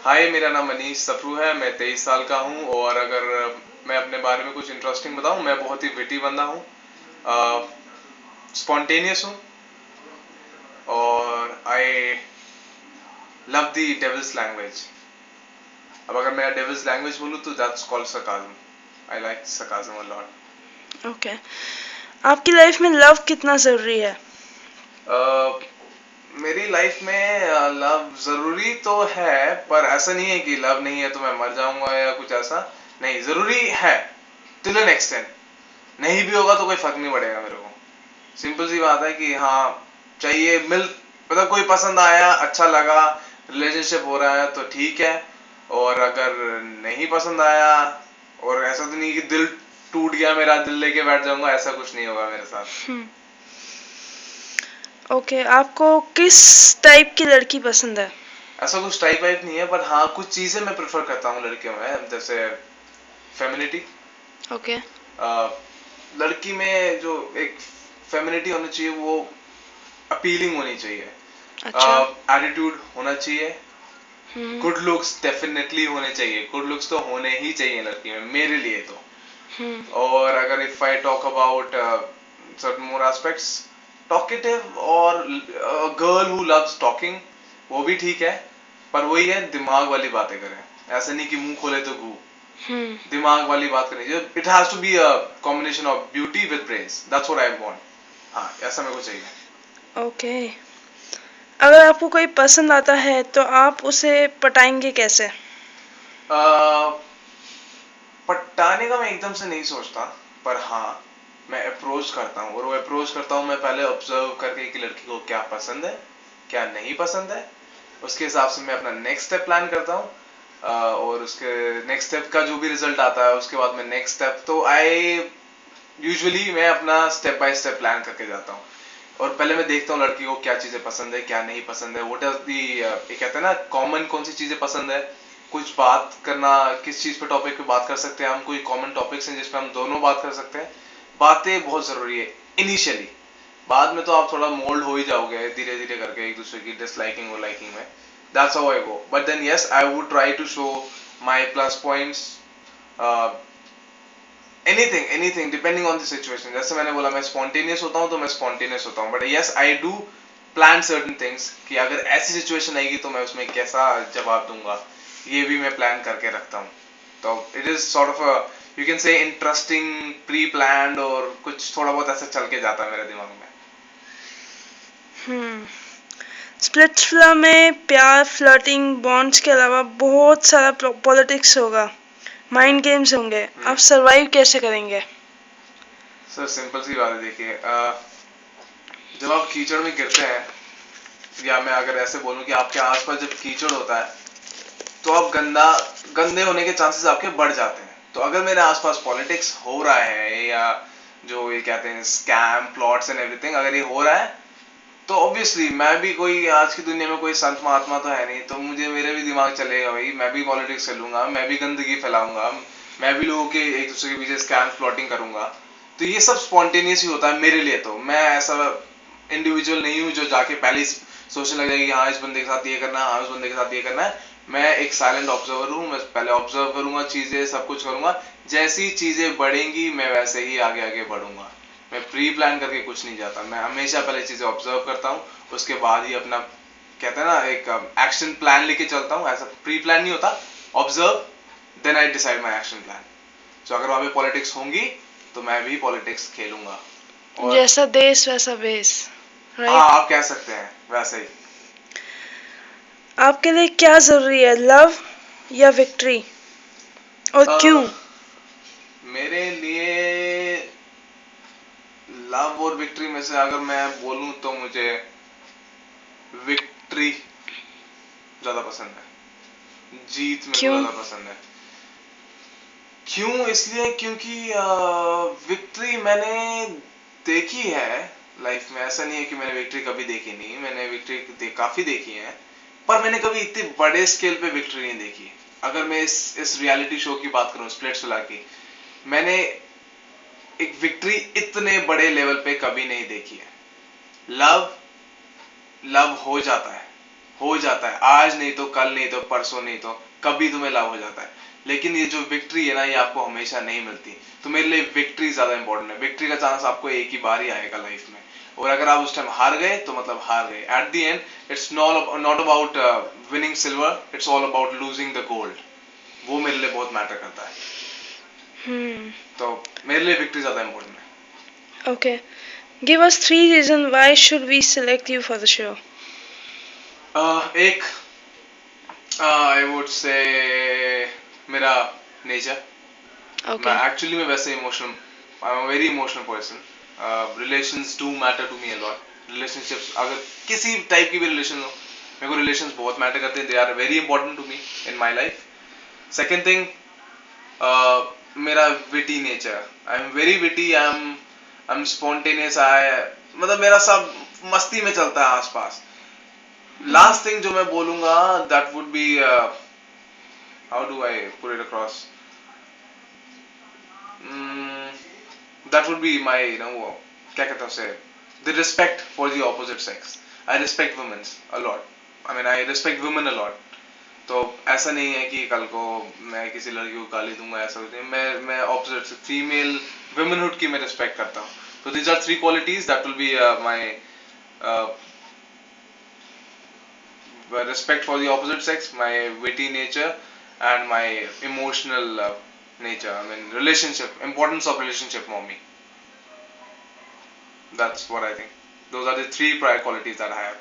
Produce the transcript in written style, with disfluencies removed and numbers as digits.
हाय, मेरा नाम मनीष सप्रू है। मैं 23 साल का हूँ और अगर मैं अपने बारे में कुछ इंटरेस्टिंग बताऊँ, मैं बहुत ही विटी बंदा हूँ, स्पॉन्टेनियस हूँ और I love the devil's language. अब अगर मैं डेविल्स लैंग्वेज बोलूँ तो that's called sarcasm. I like sarcasm a lot. Okay. आपकी लाइफ में लव कितना ज़रूरी है? मेरी लाइफ में लव ज़रूरी तो है, पर ऐसा नहीं है कि लव नहीं है तो मैं मर जाऊंगा या कुछ ऐसा। नहीं, ज़रूरी है टिल एन एक्सटेंट। नहीं भी होगा तो कोई फर्क नहीं पड़ेगा मेरे को। सिंपल सी बात है कि हाँ, चाहिए मिल, मतलब कोई पसंद आया, अच्छा लगा, रिलेशनशिप हो रहा है तो ठीक है। और अगर नहीं पसंद आया, और ऐसा तो नहीं कि दिल टूट गया मेरा, दिल लेके बैठ जाऊंगा, ऐसा कुछ नहीं होगा मेरे साथ। ओके, आपको किस टाइप की लड़की पसंद है? ऐसा कुछ टाइप वाइप नहीं है, पर हाँ कुछ चीजें मैं प्रेफर करता हूँ लड़कियों में, जैसे फेमिनिटी। ओके। लड़की में जो एक फेमिनिटी होनी चाहिए, वो अपीलिंग होनी चाहिए, अच्छा। एटीट्यूड होना चाहिए, हम्म। गुड लुक्स डेफिनेटली होने चाहिए। गुड लुक्स तो होने ही चाहिए लड़की में, मेरे लिए तो। हम्म। और अगर if I talk about certain more aspects, talkative और गर्ल हु लव्स टॉकिंग, वो भी ठीक है, पर वही है, दिमाग वाली बातें करें। ऐसे नहीं कि मुंह खोले तो गू, हम्म। दिमाग वाली बात करनी चाहिए। It has to be a combination of beauty with brains, that's what I want. हाँ, ऐसा मेरे को चाहिए। ओके। अगर आपको कोई पसंद आता है तो आप उसे पटाएंगे कैसे? पटाने का मैं एकदम से नहीं सोचता, पर हाँ, मैं अप्रोच करता हूँ। और वो अप्रोच करता हूँ मैं पहले ऑब्जर्व करके कि लड़की को क्या पसंद है, क्या नहीं पसंद है। उसके हिसाब से मैं अपना नेक्स्ट स्टेप प्लान करता हूँ। और उसके नेक्स्ट स्टेप का जो भी रिजल्ट आता है, उसके बाद में नेक्स्ट स्टेप, तो आई यूजुअली मैं अपना स्टेप बाय स्टेप प्लान करके जाता हूँ। और पहले मैं देखता हूँ लड़की को क्या चीजें पसंद है, क्या नहीं पसंद है, व्हाट आर दी, ये कहते हैं ना, कॉमन कौन सी चीजें पसंद है। कुछ बात करना, किस चीज पे टॉपिक पे बात कर सकते हैं हम, कोई कॉमन टॉपिक्स हैं जिसपे हम दोनों बात कर सकते हैं। बातें बहुत जरूरी है इनिशियली। बाद में तो आप थोड़ा मोल्ड हो ही जाओगे धीरे धीरे करके एक दूसरे की डिसलाइकिंग और लाइकिंग में। That's how I go, but then yes, I would try to show my plus points, anything anything depending on the situation. जैसे मैंने बोला, मैं स्पॉन्टेनियस होता हूँ तो मैं स्पॉन्टेनियस होता हूँ, but yes, I do plan certain things कि अगर ऐसी सिचुएशन आएगी तो मैं उसमें कैसा जवाब दूंगा, ये भी मैं प्लान करके रखता हूँ। तो it is sort of a, you can say interesting pre planned, और कुछ थोड़ा बहुत ऐसा चल के जाता है मेरे दिमाग में। स्प्लिट फिल्म में प्यार, फ्लर्टिंग, बॉन्ड्स के अलावा बहुत सारा पॉलिटिक्स होगा, माइंड गेम्स होंगे। आप सरवाइव कैसे करेंगे? सर सिंपल सी बात है, देखिए, जब आप कीचड़ में गिरते हैं, या मैं अगर ऐसे बोलूं कि आपके आसपास जब कीचड़ होता है, तो आप गंदे होने के चांसेस आपके बढ़ जाते हैं। तो अगर मेरे आसपास पॉलिटिक्स हो रहा है, या जो ये कहते हैं स्कैम प्लॉट्स एंड एवरीथिंग, अगर ये हो रहा है, तो ऑब्वियसली मैं भी, कोई आज की दुनिया में कोई संत महात्मा तो है नहीं, तो मुझे, मेरे भी दिमाग चलेगा भाई, मैं भी पॉलिटिक्स खेलूंगा, मैं भी गंदगी फैलाऊंगा, मैं भी लोगों के एक दूसरे के पीछे स्कैम प्लॉटिंग करूंगा। तो ये सब स्पॉन्टेनियस ही होता है मेरे लिए। तो मैं ऐसा इंडिविजुअल नहीं हूँ जो जाके पहले ही सोचने लग जाएगी हाँ इस बंदे के साथ ये करना है, हाँ उस बंदे के साथ ये करना है। मैं एक साइलेंट ऑब्जर्वर हूँ, मैं पहले ऑब्जर्व करूंगा चीजें, सब कुछ करूंगा। जैसी चीजें बढ़ेंगी मैं वैसे ही आगे आगे बढ़ूंगा। मैं प्री प्लान करके कुछ नहीं जाता, मैं हमेशा पहले चीजें ऑब्जर्व करता हूँ, उसके बाद ही अपना, कहते हैं ना, एक एक्शन प्लान लेके चलता हूँ। ऐसा प्री प्लान नहीं होता, observe then I decide my action plan. तो अगर वहां पे पॉलिटिक्स होंगी तो मैं भी पॉलिटिक्स खेलूंगा। और जैसा देश वैसा बेस, हाँ, राइट? आप कह सकते हैं वैसे ही। आपके लिए क्या जरूरी है, लव या विक्ट्री, और क्यों? मेरे लिए लव और विक्ट्री में से अगर मैं बोलूं तो मुझे विक्ट्री ज्यादा पसंद है, जीत मेरे को क्यों? ज्यादा पसंद है। क्यों? इसलिए क्योंकि विक्ट्री मैंने देखी है लाइफ में। ऐसा नहीं है कि मैंने विक्ट्री कभी देखी नहीं, मैंने विक्ट्री काफी देखी है, पर मैंने कभी इतने बड़े स्केल पे विक्ट्री नहीं देखी। अगर मैं इस रियलिटी शो की बात करूं, स्प्लिट्सविला की, मैंने एक विक्ट्री इतने बड़े लेवल पे कभी नहीं देखी है। लव लव हो जाता है, हो जाता है, आज नहीं तो कल, नहीं तो परसों, नहीं तो कभी तुम्हें लव हो जाता है, लेकिन ये जो विक्ट्री है ना, ये आपको हमेशा नहीं मिलती। तो मेरे लिए विक्ट्री ज्यादा इंपॉर्टेंट है। विक्ट्री का चांस आपको एक ही बार ही आएगा लाइफ में, और अगर आप उस टाइम हार गए तो मतलब हार गए। At the end it's not about winning silver, it's all about losing the gold. वो मेरे लिए बहुत मैटर करता है। Hmm. तो मेरे लिए विक्ट्री ज्यादा इंपॉर्टेंट है। Okay. Give us 3 reasons why should we select you for the show. एक, आई वुड से मेरा नेचर। मैं Okay. एक्चुअली मैं वैसे emotional, I am very emotional person. Relations do matter to me a lot. Relationships, अगर किसी type की भी relation हो, मेरे को रिलेशंस बहुत मैटर करते हैं। They are very important to me in my life. Second thing, मेरा witty nature. I am very witty, I am spontaneous. I, मतलब मेरा सब मस्ती में चलता है आसपास। लास्ट थिंग जो मैं बोलूंगा, that would be, how do I put it across, that would be my, you know, क्या कहते हैं उसे, the respect for the opposite sex. I respect women a lot. I mean, I respect women a lot. तो ऐसा नहीं है कि कल को मैं किसी लड़की को गाली दूंगा, ऐसा कुछ नहीं। मैं ऑपोजिट से फीमेल वुमेनहुड की मैं रिस्पेक्ट करता हूँ। तो these are 3 qualities that will be my uh, respect for the opposite sex, my witty nature, and my emotional nature. I mean, relationship, importance of relationship for me. That's what I think. Those are the 3 prior qualities that I have.